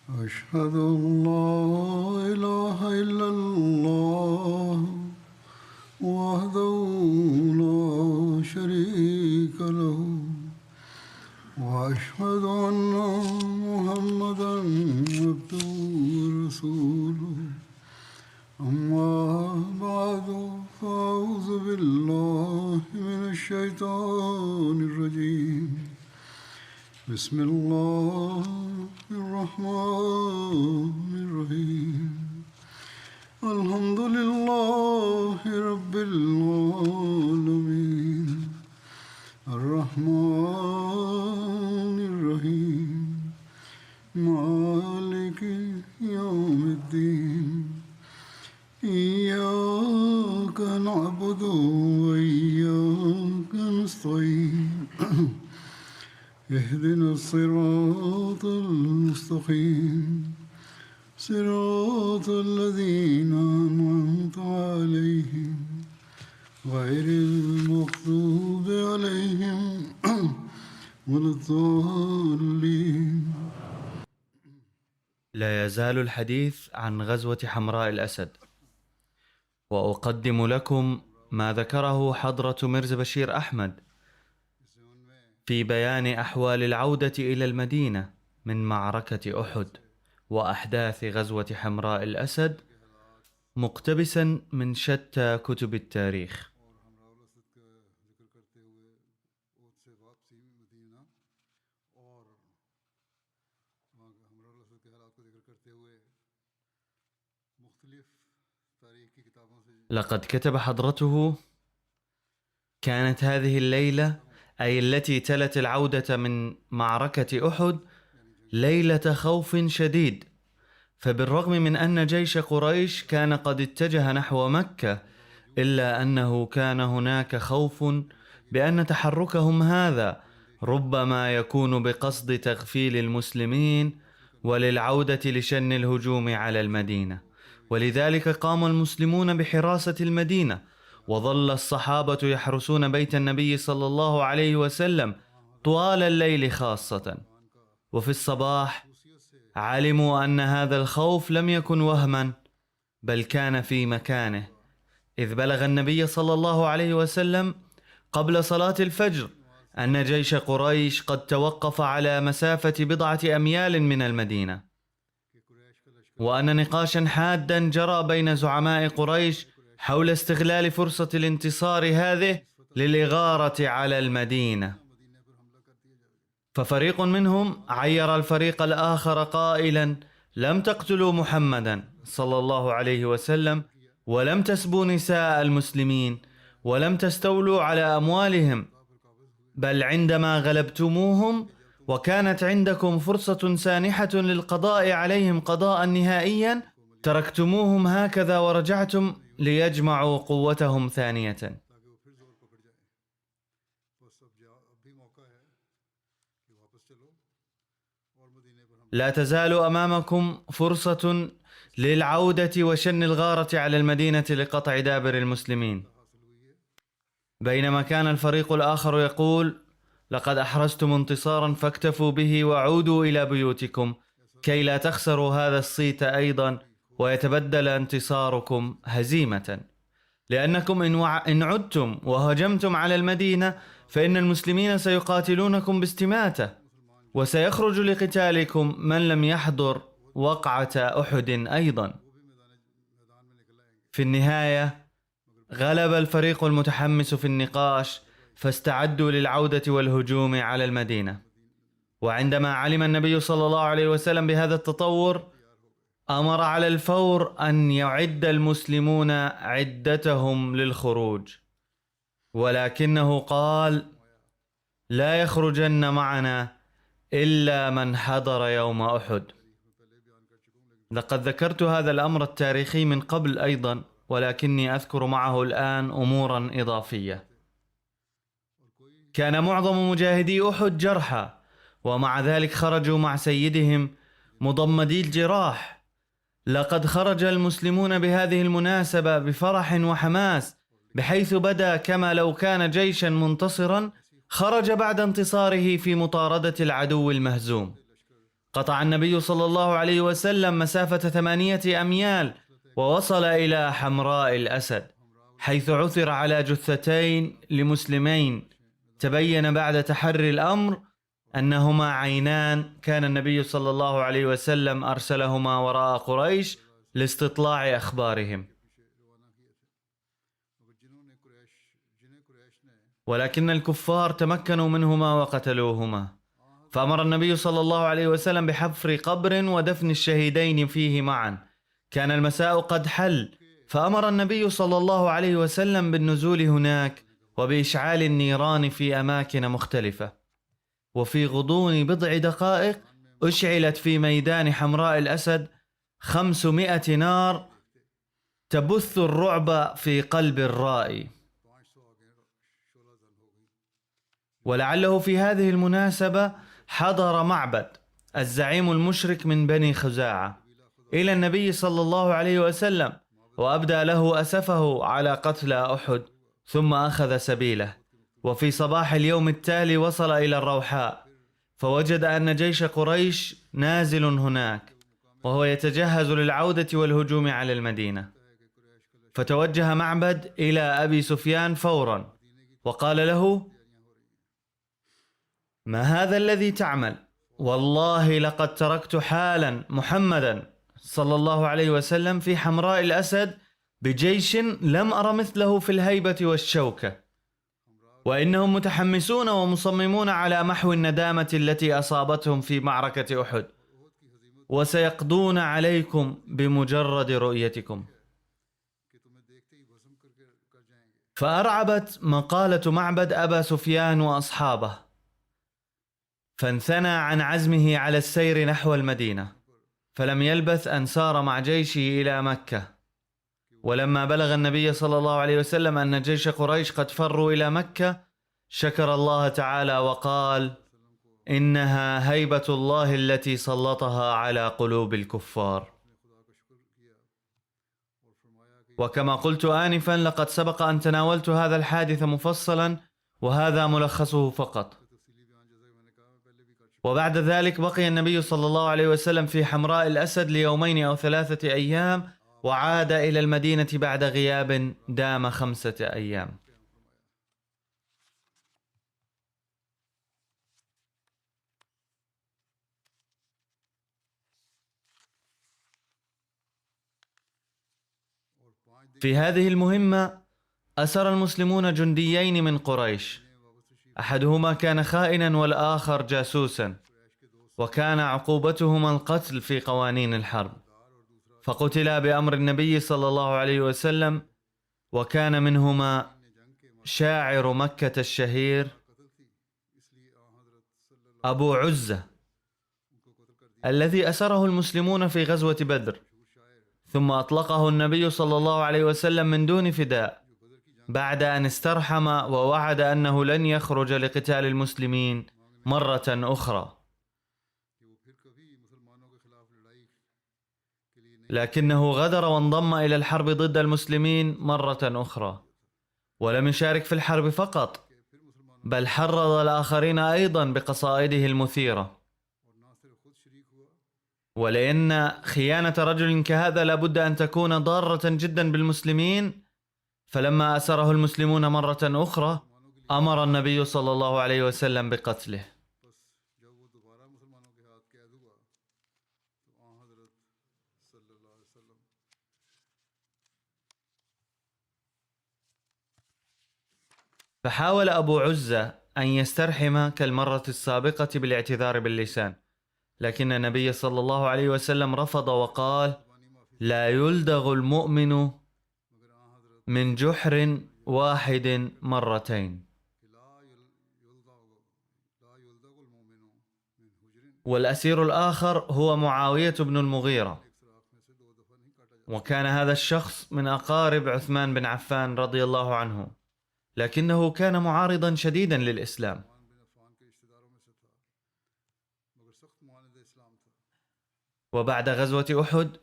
أشهد أن لا إله إلا الله وحده لا شريك له وأشهد أن محمدا عبده ورسوله أما بعد فأعوذ بالله من الشيطان الرجيم بسم الله الرحمن الرحيم الحمد لله رب العالمين الرحمن الرحيم مالك يوم الدين إياك نعبد وإياك نستعين اهدنا الصراط المستقيم صراط الذين أنعمت عليهم غير المغضوب عليهم ولا الضالين. لا يزال الحديث عن غزوة حمراء الأسد، وأقدم لكم ما ذكره حضرة ميرزا بشير أحمد في بيان أحوال العودة إلى المدينة من معركة أحد وأحداث غزوة حمراء الأسد، مقتبسا من شتى كتب التاريخ. لقد كتب حضرته: كانت هذه الليلة، أي التي تلت العودة من معركة أحد، ليلة خوف شديد، فبالرغم من أن جيش قريش كان قد اتجه نحو مكة، إلا أنه كان هناك خوف بأن تحركهم هذا ربما يكون بقصد تغفيل المسلمين وللعودة لشن الهجوم على المدينة. ولذلك قام المسلمون بحراسة المدينة، وظل الصحابة يحرسون بيت النبي صلى الله عليه وسلم طوال الليل خاصة. وفي الصباح علموا أن هذا الخوف لم يكن وهما، بل كان في مكانه، إذ بلغ النبي صلى الله عليه وسلم قبل صلاة الفجر أن جيش قريش قد توقف على مسافة 10 أميال من المدينة، وأن نقاشا حادا جرى بين زعماء قريش حول استغلال فرصة الانتصار هذه للإغارة على المدينة. ففريق منهم عير الفريق الآخر قائلا: لم تقتلوا محمدا صلى الله عليه وسلم، ولم تسبوا نساء المسلمين، ولم تستولوا على أموالهم، بل عندما غلبتموهم وكانت عندكم فرصة سانحة للقضاء عليهم قضاء نهائيا، تركتموهم هكذا ورجعتم ليجمعوا قوتهم ثانية. لا تزال أمامكم فرصة للعودة وشن الغارة على المدينة لقطع دابر المسلمين. بينما كان الفريق الآخر يقول: لقد أحرزتم انتصارا فاكتفوا به وعودوا إلى بيوتكم كي لا تخسروا هذا الصيت أيضا ويتبدل انتصاركم هزيمة، لأنكم إن عدتم وهجمتم على المدينة فإن المسلمين سيقاتلونكم باستماتة، وسيخرج لقتالكم من لم يحضر وقعة أحد أيضا. في النهاية غلب الفريق المتحمس في النقاش، فاستعدوا للعودة والهجوم على المدينة. وعندما علم النبي صلى الله عليه وسلم بهذا التطور، أمر على الفور أن يعد المسلمون عدتهم للخروج، ولكنه قال: لا يخرجن معنا إلا من حضر يوم أحد. لقد ذكرت هذا الأمر التاريخي من قبل أيضا، ولكني أذكر معه الآن أمورا إضافية. كان معظم مجاهدي أحد جرحى، ومع ذلك خرجوا مع سيدهم مضمدي الجراح. لقد خرج المسلمون بهذه المناسبة بفرح وحماس، بحيث بدا كما لو كان جيشا منتصرا خرج بعد انتصاره في مطاردة العدو المهزوم. قطع النبي صلى الله عليه وسلم مسافة 8 أميال ووصل إلى حمراء الأسد، حيث عثر على جثتين لمسلمين. تبين بعد تحري الأمر أنهما عينان كان النبي صلى الله عليه وسلم أرسلهما وراء قريش لاستطلاع أخبارهم، ولكن الكفار تمكنوا منهما وقتلوهما. فأمر النبي صلى الله عليه وسلم بحفر قبر ودفن الشهيدين فيه معا. كان المساء قد حل، فأمر النبي صلى الله عليه وسلم بالنزول هناك وبإشعال النيران في أماكن مختلفة. وفي غضون بضع دقائق أشعلت في ميدان حمراء الأسد 500 نار تبث الرعب في قلب الرائي. ولعله في هذه المناسبة حضر معبد الزعيم المشرك من بني خزاعة إلى النبي صلى الله عليه وسلم، وأبدى له أسفه على قتلى أحد، ثم أخذ سبيله. وفي صباح اليوم التالي وصل إلى الروحاء، فوجد أن جيش قريش نازل هناك وهو يتجهز للعودة والهجوم على المدينة. فتوجه معبد إلى أبي سفيان فورا وقال له: ما هذا الذي تعمل؟ والله لقد تركت حالا محمدا صلى الله عليه وسلم في حمراء الأسد بجيش لم أر مثله في الهيبة والشوكة، وإنهم متحمسون ومصممون على محو الندامة التي أصابتهم في معركة أحد، وسيقضون عليكم بمجرد رؤيتكم. فأرعبت مقالة معبد أبا سفيان وأصحابه، فانثنى عن عزمه على السير نحو المدينة، فلم يلبث أن سار مع جيشه إلى مكة. ولما بلغ النبي صلى الله عليه وسلم أن جيش قريش قد فروا إلى مكة، شكر الله تعالى وقال: إنها هيبة الله التي سلطها على قلوب الكفار. وكما قلت آنفا، لقد سبق أن تناولت هذا الحادث مفصلا، وهذا ملخصه فقط. وبعد ذلك بقي النبي صلى الله عليه وسلم في حمراء الأسد ليومين أو 3 أيام، وعاد إلى المدينة بعد غياب دام 5 أيام. في هذه المهمة أسر المسلمون جنديين من قريش، أحدهما كان خائنا والآخر جاسوسا، وكان عقوبتهما القتل في قوانين الحرب. فقتلا بأمر النبي صلى الله عليه وسلم، وكان منهما شاعر مكة الشهير أبو عزة الذي أسره المسلمون في غزوة بدر، ثم أطلقه النبي صلى الله عليه وسلم من دون فداء بعد أن استرحم ووعد أنه لن يخرج لقتال المسلمين مرة أخرى. لكنه غدر وانضم إلى الحرب ضد المسلمين مرة أخرى، ولم يشارك في الحرب فقط، بل حرض الآخرين أيضا بقصائده المثيرة. ولأن خيانة رجل كهذا لابد أن تكون ضارة جدا بالمسلمين، فلما أسره المسلمون مرة أخرى أمر النبي صلى الله عليه وسلم بقتله. فحاول أبو عزة أن يسترحم كالمرة السابقة بالاعتذار باللسان، لكن النبي صلى الله عليه وسلم رفض وقال: لا يلدغ المؤمن من جحر واحد مرتين. والأسير الآخر هو معاوية بن المغيرة، وكان هذا الشخص من أقارب عثمان بن عفان رضي الله عنه، لكنه كان معارضا شديدا للإسلام. وبعد غزوة أحد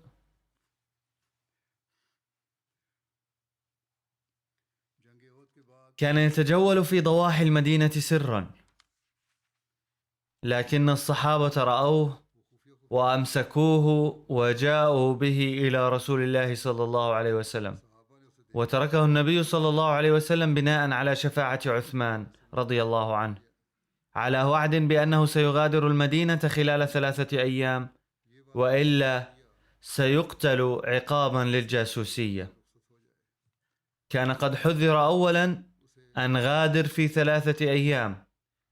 كان يتجول في ضواحي المدينة سرا، لكن الصحابة رأوه وأمسكوه وجاءوا به إلى رسول الله صلى الله عليه وسلم، وتركه النبي صلى الله عليه وسلم بناء على شفاعة عثمان رضي الله عنه، على وعد بأنه سيغادر المدينة خلال 3 أيام، وإلا سيقتل عقابا للجاسوسية. كان قد حذر أولا أن غادر في 3 أيام،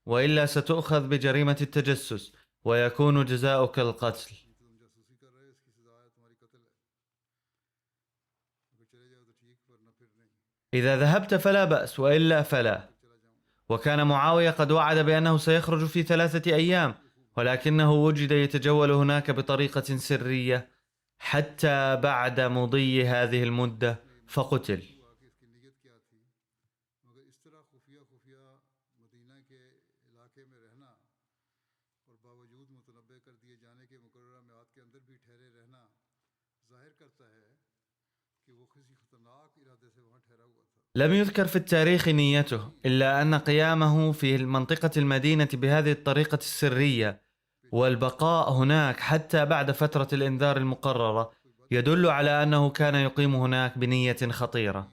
وإلا ستؤخذ بجريمة التجسس ويكون جزاؤك القتل. إذا ذهبت فلا بأس، وإلا فلا. وكان معاوية قد وعد بأنه سيخرج في 3 أيام، ولكنه وجد يتجول هناك بطريقة سرية حتى بعد مضي هذه المدة فقتل. لم يذكر في التاريخ نيته، إلا أن قيامه في منطقة المدينة بهذه الطريقة السرية والبقاء هناك حتى بعد فترة الإنذار المقررة يدل على أنه كان يقيم هناك بنية خطيرة.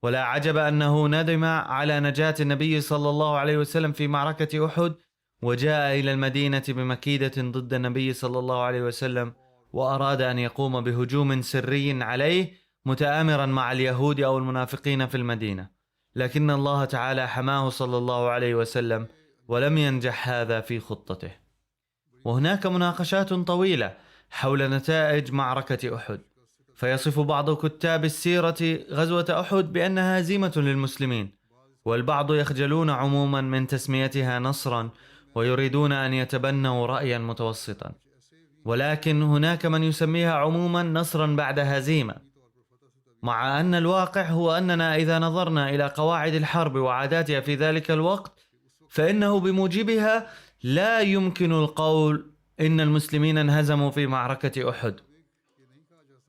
ولا عجب أنه ندم على نجاة النبي صلى الله عليه وسلم في معركة أحد، وجاء إلى المدينة بمكيدة ضد النبي صلى الله عليه وسلم، وأراد أن يقوم بهجوم سري عليه متآمرا مع اليهود أو المنافقين في المدينة، لكن الله تعالى حماه صلى الله عليه وسلم ولم ينجح هذا في خطته. وهناك مناقشات طويلة حول نتائج معركة أحد، فيصف بعض كتاب السيرة غزوة أحد بأنها هزيمة للمسلمين، والبعض يخجلون عموما من تسميتها نصرا ويريدون أن يتبنوا رأيا متوسطا، ولكن هناك من يسميها عموما نصرا بعد هزيمة، مع أن الواقع هو أننا إذا نظرنا إلى قواعد الحرب وعاداتها في ذلك الوقت فإنه بموجبها لا يمكن القول إن المسلمين انهزموا في معركة أحد.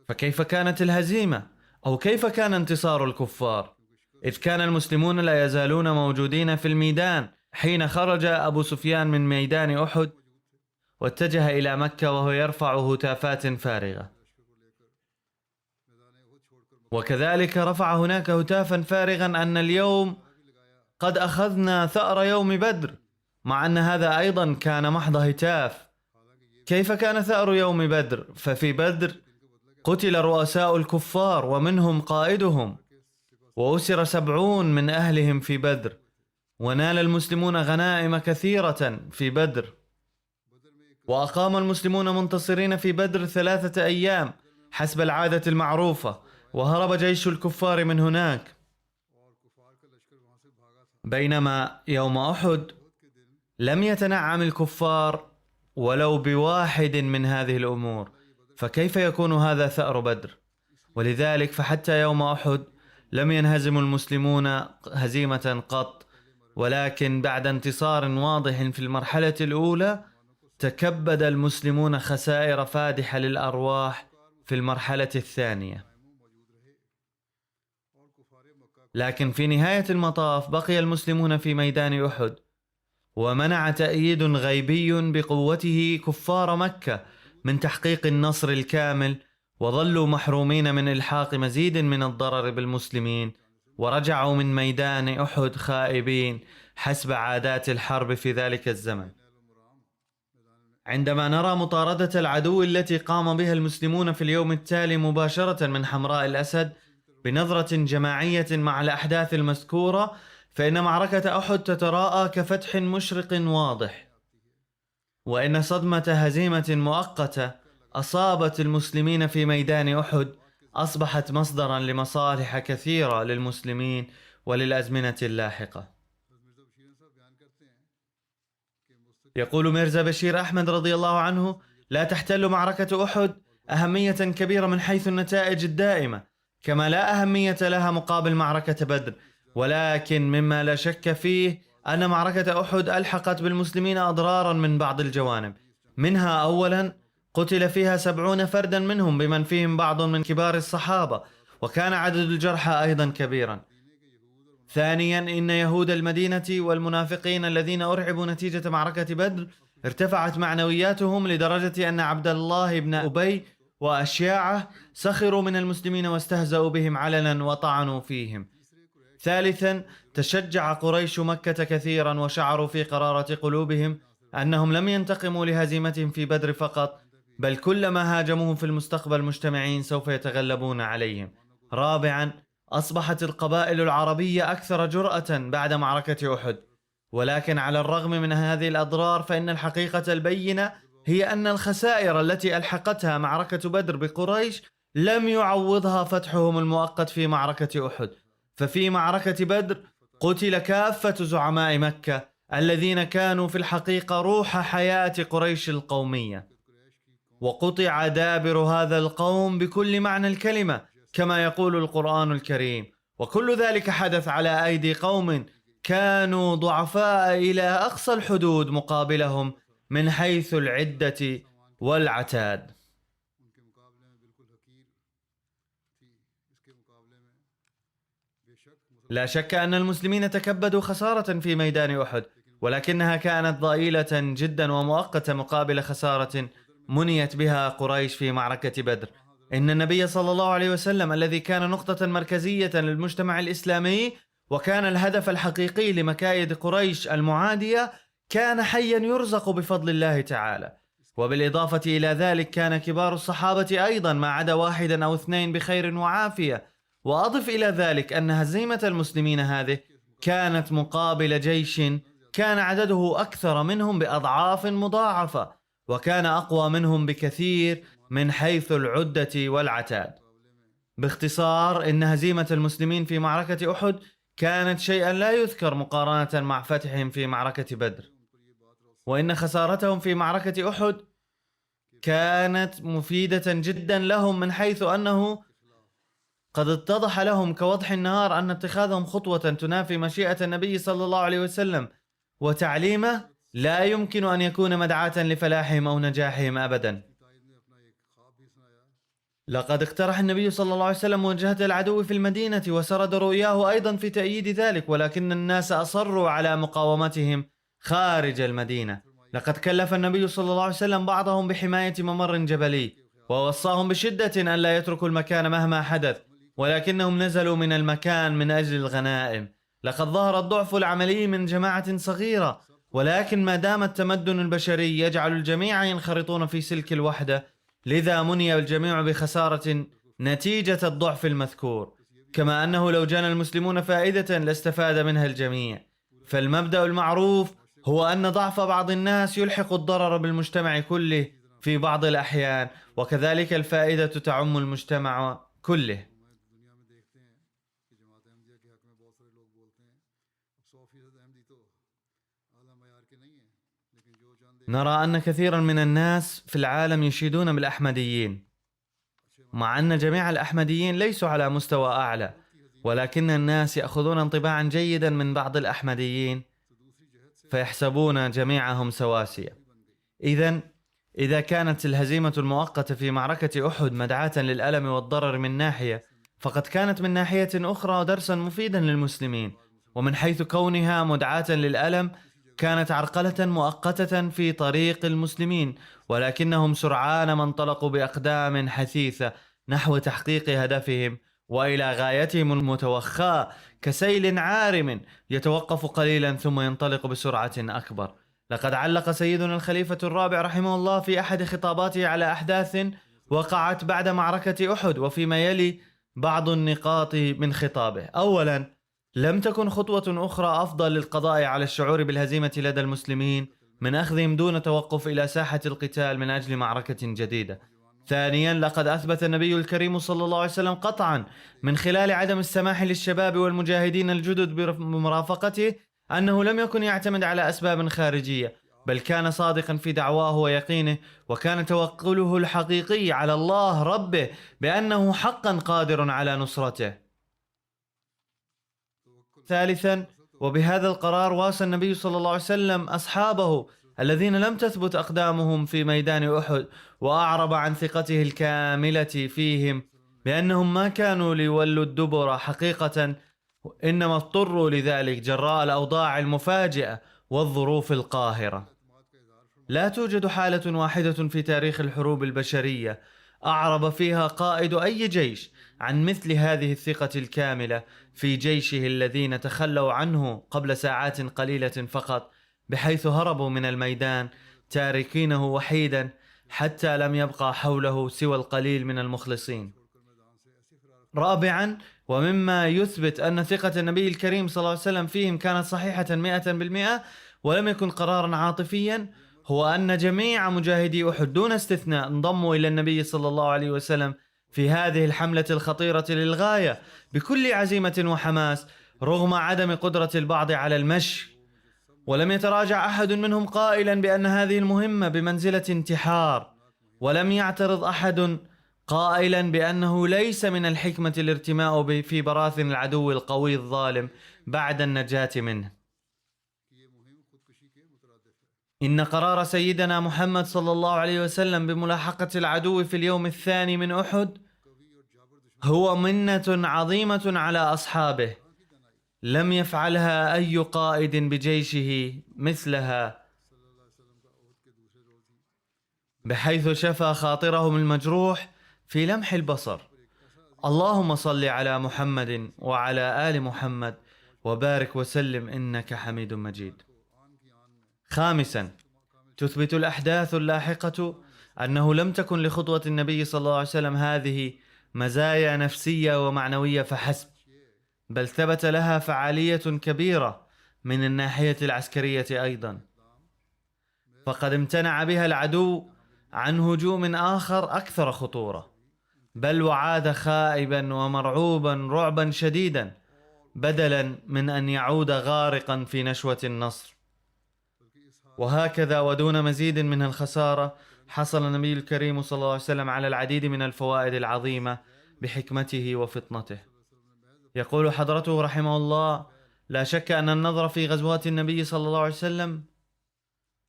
فكيف كانت الهزيمة؟ أو كيف كان انتصار الكفار؟ إذ كان المسلمون لا يزالون موجودين في الميدان حين خرج أبو سفيان من ميدان أحد واتجه إلى مكة وهو يرفع هتافات فارغة، وكذلك رفع هناك هتافا فارغا أن اليوم قد أخذنا ثأر يوم بدر، مع أن هذا أيضا كان محض هتاف. كيف كان ثأر يوم بدر؟ ففي بدر قتل رؤساء الكفار ومنهم قائدهم، وأسر 70 من أهلهم في بدر، ونال المسلمون غنائم كثيرة في بدر، وأقام المسلمون منتصرين في بدر 3 أيام حسب العادة المعروفة، وهرب جيش الكفار من هناك. بينما يوم أحد لم يتنعم الكفار ولو بواحد من هذه الأمور، فكيف يكون هذا ثأر بدر؟ ولذلك فحتى يوم أحد لم ينهزم المسلمون هزيمة قط، ولكن بعد انتصار واضح في المرحلة الأولى تكبد المسلمون خسائر فادحة للأرواح في المرحلة الثانية. لكن في نهاية المطاف بقي المسلمون في ميدان أحد، ومنع تأييد غيبي بقوته كفار مكة من تحقيق النصر الكامل، وظلوا محرومين من إلحاق مزيد من الضرر بالمسلمين، ورجعوا من ميدان أحد خائبين حسب عادات الحرب في ذلك الزمن. عندما نرى مطاردة العدو التي قام بها المسلمون في اليوم التالي مباشرة من حمراء الأسد بنظرة جماعية مع الأحداث المذكورة، فإن معركة أحد تتراءى كفتح مشرق واضح، وإن صدمة هزيمة مؤقتة أصابت المسلمين في ميدان أحد أصبحت مصدرا لمصالح كثيرة للمسلمين وللأزمنة اللاحقة. يقول ميرزا بشير أحمد رضي الله عنه: لا تحتل معركة أحد أهمية كبيرة من حيث النتائج الدائمة، كما لا أهمية لها مقابل معركة بدر، ولكن مما لا شك فيه أن معركة أحد ألحقت بالمسلمين أضرارا من بعض الجوانب، منها أولا قتل فيها 70 فردا منهم بمن فيهم بعض من كبار الصحابة، وكان عدد الجرحى أيضا كبيرا. ثانيا إن يهود المدينة والمنافقين الذين أرعبوا نتيجة معركة بدر ارتفعت معنوياتهم لدرجة أن عبد الله بن أبي وأشياعه سخروا من المسلمين واستهزأوا بهم علنا وطعنوا فيهم. ثالثا، تشجع قريش مكة كثيرا وشعروا في قرارة قلوبهم أنهم لم ينتقموا لهزيمتهم في بدر فقط، بل كلما هاجموهم في المستقبل مجتمعين سوف يتغلبون عليهم. رابعا، أصبحت القبائل العربية أكثر جرأة بعد معركة أحد، ولكن على الرغم من هذه الأضرار فإن الحقيقة البينة هي أن الخسائر التي ألحقتها معركة بدر بقريش لم يعوضها فتحهم المؤقت في معركة أحد. ففي معركة بدر قتل كافة زعماء مكة الذين كانوا في الحقيقة روح حياة قريش القومية، وقطع دابر هذا القوم بكل معنى الكلمة كما يقول القرآن الكريم، وكل ذلك حدث على أيدي قوم كانوا ضعفاء إلى أقصى الحدود مقابلهم من حيث العدة والعتاد. لا شك أن المسلمين تكبدوا خسارة في ميدان أحد، ولكنها كانت ضئيلة جدا ومؤقتة مقابل خسارة منيت بها قريش في معركة بدر. إن النبي صلى الله عليه وسلم الذي كان نقطة مركزية للمجتمع الإسلامي وكان الهدف الحقيقي لمكايد قريش المعادية كان حيا يرزق بفضل الله تعالى. وبالإضافة إلى ذلك كان كبار الصحابة أيضا ما عدا واحد أو اثنين بخير وعافية. وأضف إلى ذلك أن هزيمة المسلمين هذه كانت مقابل جيش كان عدده أكثر منهم بأضعاف مضاعفة، وكان أقوى منهم بكثير من حيث العدة والعتاد. باختصار، إن هزيمة المسلمين في معركة أحد كانت شيئا لا يذكر مقارنة مع فتحهم في معركة بدر، وإن خسارتهم في معركة أحد كانت مفيدة جدا لهم من حيث أنه قد اتضح لهم كوضح النهار أن اتخاذهم خطوة تنافي مشيئة النبي صلى الله عليه وسلم وتعليمه لا يمكن أن يكون مدعاة لفلاحهم أو نجاحهم أبدا. لقد اقترح النبي صلى الله عليه وسلم مواجهة العدو في المدينة وسرد رؤياه أيضا في تأييد ذلك، ولكن الناس أصروا على مقاومتهم خارج المدينة. لقد كلف النبي صلى الله عليه وسلم بعضهم بحماية ممر جبلي، ووصاهم بشدة أن لا يتركوا المكان مهما حدث، ولكنهم نزلوا من المكان من أجل الغنائم. لقد ظهر الضعف العملي من جماعة صغيرة، ولكن ما دام التمدن البشري يجعل الجميع ينخرطون في سلك الوحدة، لذا مني الجميع بخسارة نتيجة الضعف المذكور، كما أنه لو جنى المسلمون فائدة لاستفاد منها الجميع. فالمبدأ المعروف هو أن ضعف بعض الناس يلحق الضرر بالمجتمع كله في بعض الأحيان، وكذلك الفائدة تعم المجتمع كله. نرى أن كثيرا من الناس في العالم يشيدون بالأحمديين، مع أن جميع الأحمديين ليسوا على مستوى أعلى، ولكن الناس يأخذون انطباعا جيدا من بعض الأحمديين فيحسبون جميعهم سواسية. إذا كانت الهزيمة المؤقتة في معركة أحد مدعاة للألم والضرر من ناحية، فقد كانت من ناحية أخرى درسا مفيدا للمسلمين، ومن حيث كونها مدعاة للألم كانت عرقلة مؤقتة في طريق المسلمين، ولكنهم سرعان ما انطلقوا بأقدام حثيثة نحو تحقيق هدفهم وإلى غايتهم المتوخاة كسيل عارم يتوقف قليلا ثم ينطلق بسرعة أكبر. لقد علق سيدنا الخليفة الرابع رحمه الله في أحد خطاباته على أحداث وقعت بعد معركة أحد وفيما يلي بعض النقاط من خطابه. أولا، لم تكن خطوة أخرى أفضل للقضاء على الشعور بالهزيمة لدى المسلمين من أخذهم دون توقف إلى ساحة القتال من أجل معركة جديدة. ثانيا، لقد أثبت النبي الكريم صلى الله عليه وسلم قطعا من خلال عدم السماح للشباب والمجاهدين الجدد بمرافقته أنه لم يكن يعتمد على أسباب خارجية، بل كان صادقا في دعواه ويقينه، وكان توكله الحقيقي على الله ربه بأنه حقا قادر على نصرته. ثالثا، وبهذا القرار واسى النبي صلى الله عليه وسلم أصحابه الذين لم تثبت أقدامهم في ميدان أحد، وأعرب عن ثقته الكاملة فيهم بأنهم ما كانوا ليولوا الدبر حقيقة، إنما اضطروا لذلك جراء الأوضاع المفاجئة والظروف القاهرة. لا توجد حالة واحدة في تاريخ الحروب البشرية أعرب فيها قائد أي جيش عن مثل هذه الثقة الكاملة في جيشه الذين تخلوا عنه قبل ساعات قليلة فقط، بحيث هربوا من الميدان تاركينه وحيدا حتى لم يبقى حوله سوى القليل من المخلصين. رابعا، ومما يثبت أن ثقة النبي الكريم صلى الله عليه وسلم فيهم كانت صحيحة 100% ولم يكن قرارا عاطفيا، هو أن جميع مجاهدي أحد دون استثناء انضموا إلى النبي صلى الله عليه وسلم في هذه الحملة الخطيرة للغاية بكل عزيمة وحماس، رغم عدم قدرة البعض على المشي. ولم يتراجع أحد منهم قائلا بأن هذه المهمة بمنزلة انتحار، ولم يعترض أحد قائلا بأنه ليس من الحكمة الارتماء في براثن العدو القوي الظالم بعد النجاة منه. إن قرار سيدنا محمد صلى الله عليه وسلم بملاحقة العدو في اليوم الثاني من أحد هو منة عظيمة على أصحابه لم يفعلها أي قائد بجيشه مثلها، بحيث شفى خاطرهم المجروح في لمح البصر. اللهم صل على محمد وعلى آل محمد وبارك وسلم إنك حميد مجيد. خامسا، تثبت الأحداث اللاحقة أنه لم تكن لخطوة النبي صلى الله عليه وسلم هذه مزايا نفسية ومعنوية فحسب، بل ثبت لها فعالية كبيرة من الناحية العسكرية أيضا، فقد امتنع بها العدو عن هجوم آخر أكثر خطورة، بل وعاد خائبا ومرعوبا رعبا شديدا بدلا من أن يعود غارقا في نشوة النصر. وهكذا ودون مزيد من الخسارة حصل النبي الكريم صلى الله عليه وسلم على العديد من الفوائد العظيمة بحكمته وفطنته. يقول حضرته رحمه الله: لا شك أن النظر في غزوات النبي صلى الله عليه وسلم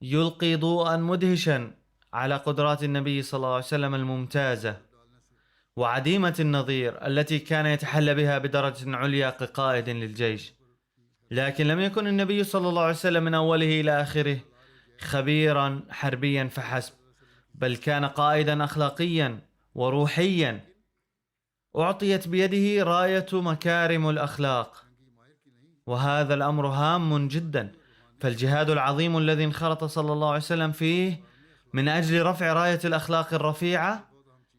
يلقي ضوءا مدهشا على قدرات النبي صلى الله عليه وسلم الممتازة وعديمة النظير التي كان يتحلى بها بدرجة عليا كقائد للجيش. لكن لم يكن النبي صلى الله عليه وسلم من أوله إلى آخره خبيرا حربيا فحسب، بل كان قائدا أخلاقيا وروحيا أعطيت بيده راية مكارم الأخلاق، وهذا الأمر هام جدا. فالجهاد العظيم الذي انخرط صلى الله عليه وسلم فيه من أجل رفع راية الأخلاق الرفيعة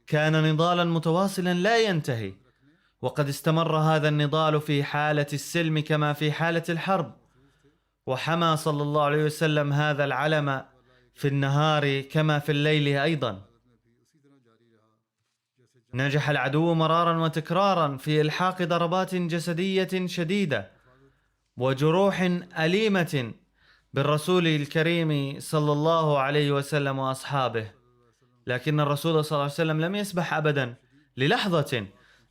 كان نضالا متواصلا لا ينتهي، وقد استمر هذا النضال في حالة السلم كما في حالة الحرب، وحمى صلى الله عليه وسلم هذا العلم في النهار كما في الليل أيضا. نجح العدو مرارا وتكرارا في إلحاق ضربات جسدية شديدة وجروح أليمة بالرسول الكريم صلى الله عليه وسلم وأصحابه، لكن الرسول صلى الله عليه وسلم لم يسبح أبدا للحظة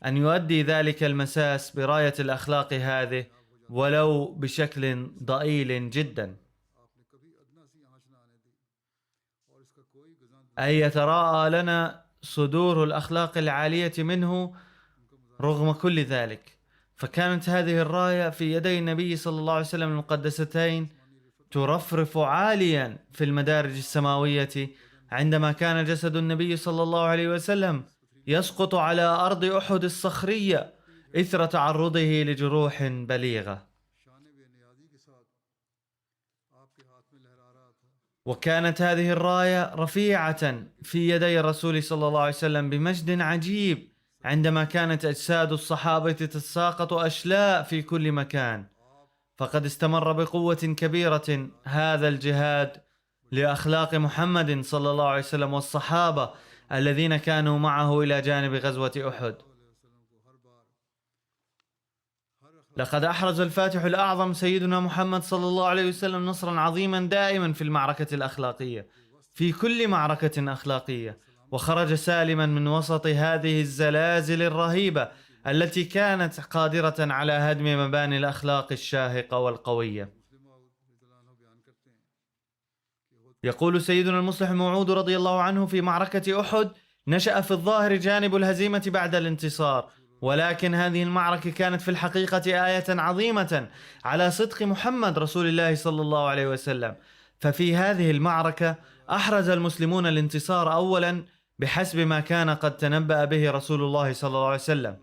أن يؤدي ذلك المساس براية الأخلاق هذه ولو بشكل ضئيل جدا، أي يتراءى لنا صدور الأخلاق العالية منه رغم كل ذلك. فكانت هذه الراية في يدي النبي صلى الله عليه وسلم المقدستين ترفرف عاليا في المدارج السماوية عندما كان جسد النبي صلى الله عليه وسلم يسقط على أرض أحد الصخرية إثر تعرضه لجروح بليغة. وكانت هذه الراية رفيعة في يدي الرسول صلى الله عليه وسلم بمجد عجيب عندما كانت أجساد الصحابة تتساقط أشلاء في كل مكان، فقد استمر بقوة كبيرة هذا الجهاد لأخلاق محمد صلى الله عليه وسلم والصحابة الذين كانوا معه إلى جانب غزوة أحد. لقد أحرز الفاتح الأعظم سيدنا محمد صلى الله عليه وسلم نصرا عظيما دائما في المعركة الأخلاقية، في كل معركة أخلاقية، وخرج سالما من وسط هذه الزلازل الرهيبة التي كانت قادرة على هدم مباني الأخلاق الشاهقة والقوية. يقول سيدنا المصلح الموعود رضي الله عنه: في معركة أحد نشأ في الظاهر جانب الهزيمة بعد الانتصار، ولكن هذه المعركة كانت في الحقيقة آية عظيمة على صدق محمد رسول الله صلى الله عليه وسلم. ففي هذه المعركة أحرز المسلمون الانتصار أولا بحسب ما كان قد تنبأ به رسول الله صلى الله عليه وسلم،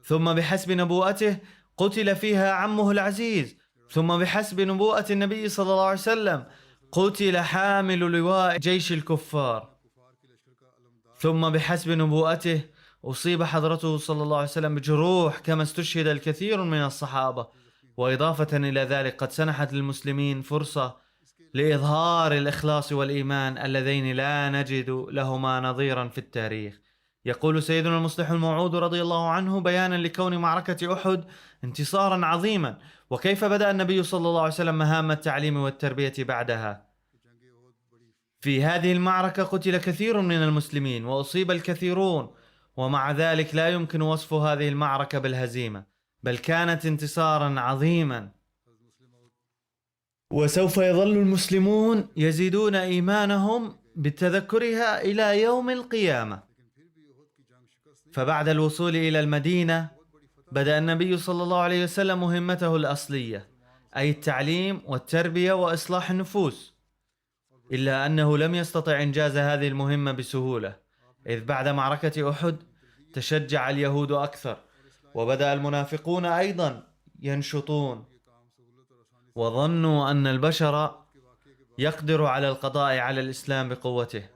ثم بحسب نبوءته قتل فيها عمه العزيز، ثم بحسب نبوءة النبي صلى الله عليه وسلم قتل حامل لواء جيش الكفار، ثم بحسب نبوءته أصيب حضرته صلى الله عليه وسلم بجروح كما استشهد الكثير من الصحابة. وإضافة إلى ذلك قد سنحت للمسلمين فرصة لإظهار الإخلاص والإيمان اللذين لا نجد لهما نظيرا في التاريخ. يقول سيدنا المصلح الموعود رضي الله عنه بيانا لكون معركة أحد انتصارا عظيما، وكيف بدأ النبي صلى الله عليه وسلم مهام التعليم والتربية بعدها. في هذه المعركة قتل كثير من المسلمين وأصيب الكثيرون، ومع ذلك لا يمكن وصف هذه المعركة بالهزيمة، بل كانت انتصارا عظيما. وسوف يظل المسلمون يزيدون إيمانهم بتذكرها إلى يوم القيامة. فبعد الوصول إلى المدينة بدأ النبي صلى الله عليه وسلم مهمته الأصلية، أي التعليم والتربية وإصلاح النفوس، إلا أنه لم يستطع إنجاز هذه المهمة بسهولة، إذ بعد معركة أحد تشجع اليهود أكثر، وبدأ المنافقون أيضا ينشطون، وظنوا أن البشر يقدر على القضاء على الإسلام بقوته،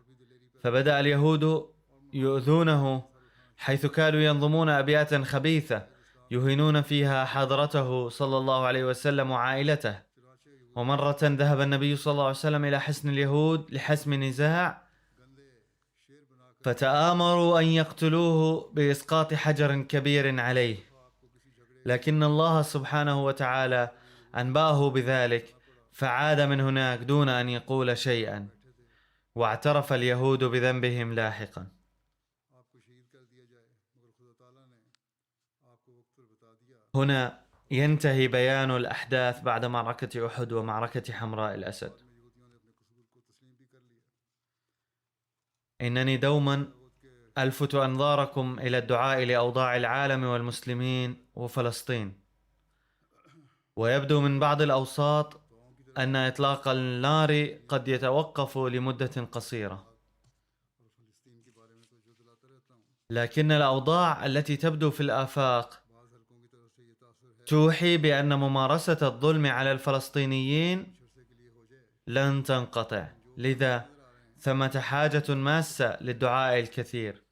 فبدأ اليهود يؤذونه، حيث كانوا ينظمون أبياتا خبيثة يهينون فيها حضرته صلى الله عليه وسلم وعائلته. ومرة ذهب النبي صلى الله عليه وسلم إلى حصن اليهود لحسم نزاع، فتآمروا أن يقتلوه بإسقاط حجر كبير عليه، لكن الله سبحانه وتعالى أنبأه بذلك، فعاد من هناك دون أن يقول شيئا، واعترف اليهود بذنبهم لاحقا. هنا ينتهي بيان الأحداث بعد معركة أحد ومعركة حمراء الأسد. إنني دوما ألفت أنظاركم إلى الدعاء لأوضاع العالم والمسلمين وفلسطين، ويبدو من بعض الأوساط أن إطلاق النار قد يتوقف لمدة قصيرة، لكن الأوضاع التي تبدو في الآفاق توحي بأن ممارسة الظلم على الفلسطينيين لن تنقطع، لذا ثمة حاجة ماسة للدعاء الكثير.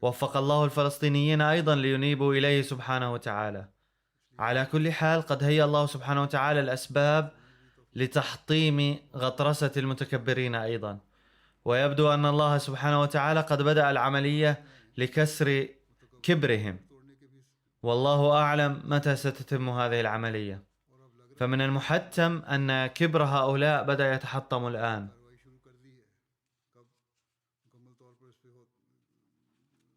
وفق الله الفلسطينيين أيضا لينيبوا إليه سبحانه وتعالى. على كل حال قد هيأ الله سبحانه وتعالى الأسباب لتحطيم غطرسة المتكبرين أيضا، ويبدو أن الله سبحانه وتعالى قد بدأ العملية لكسر كبرهم، والله أعلم متى ستتم هذه العملية. فمن المحتم أن كبر هؤلاء بدأ يتحطم الآن،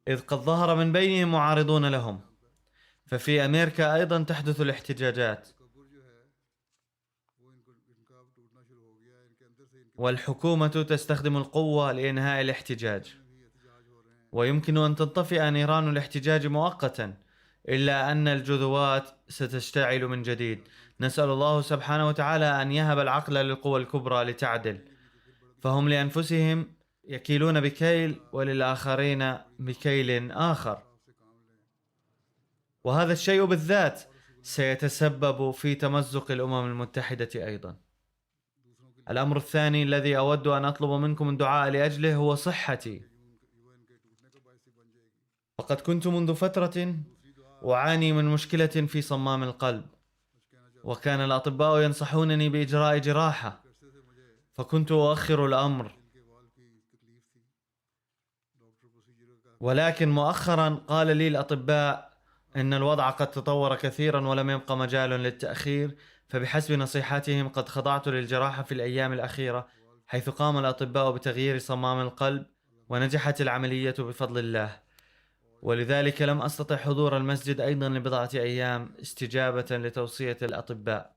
إذ قد ظهر من بينهم معارضون لهم. ففي أمريكا أيضا تحدث الاحتجاجات، والحكومة تستخدم القوة لإنهاء الاحتجاج، ويمكن أن تنطفئ نيران الاحتجاج مؤقتا، إلا أن الجذوات ستشتعل من جديد. نسأل الله سبحانه وتعالى أن يهب العقل للقوى الكبرى لتعدل، فهم لأنفسهم يكيلون بكيل وللآخرين بكيل آخر، وهذا الشيء بالذات سيتسبب في تمزق الأمم المتحدة أيضا. الأمر الثاني الذي أود أن أطلب منكم الدعاء لأجله هو صحتي. وقد كنت منذ فترة أعاني من مشكلة في صمام القلب، وكان الأطباء ينصحونني بإجراء جراحة، فكنت أؤخر الأمر، ولكن مؤخرا قال لي الأطباء إن الوضع قد تطور كثيرا ولم يبقى مجال للتأخير، فبحسب نصيحتهم قد خضعت للجراحة في الأيام الأخيرة، حيث قام الأطباء بتغيير صمام القلب ونجحت العملية بفضل الله، ولذلك لم أستطع حضور المسجد أيضا لبضعة أيام استجابة لتوصية الأطباء.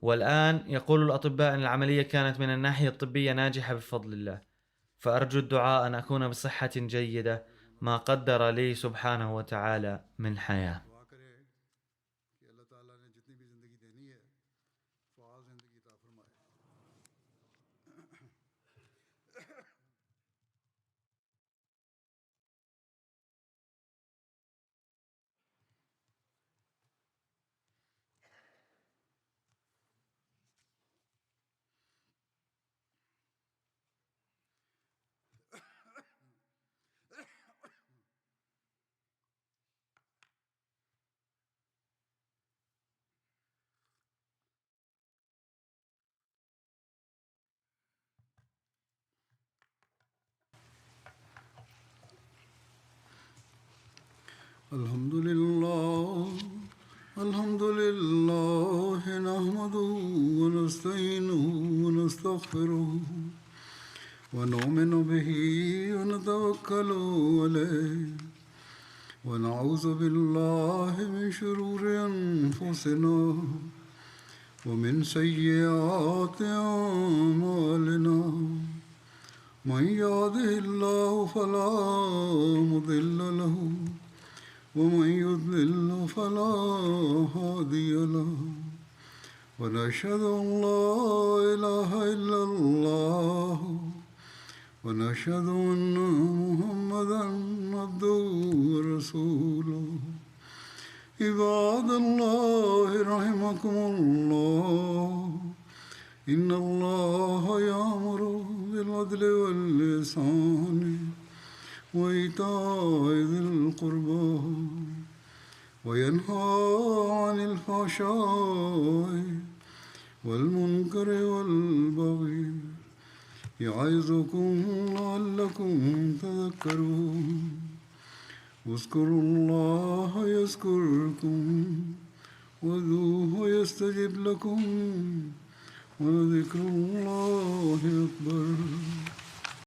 والآن يقول الأطباء أن العملية كانت من الناحية الطبية ناجحة بفضل الله، فأرجو الدعاء أن أكون بصحة جيدة ما قدر لي سبحانه وتعالى من حياة. الحمد لله نحمده ونستعينه ونستغفره ونؤمن به ونتوكل عليه ونعوذ بالله من شرور أنفسنا ومن سيئات أعمالنا من يهده الله فلا مضل له ومن يضلل فلا هادي له ونشهد أن لا إله إلا الله ونشهد أن محمدا عبده ورسوله عباد الله رحمكم الله إن الله يأمر بالعدل والإحسان وإيتاء ذي القربى وينهى عن الفحشاء والمنكر والبغي يعظكم لعلكم تذكرون اذكروا الله يذكركم وادعوه يستجب لكم ولذكر الله أكبر.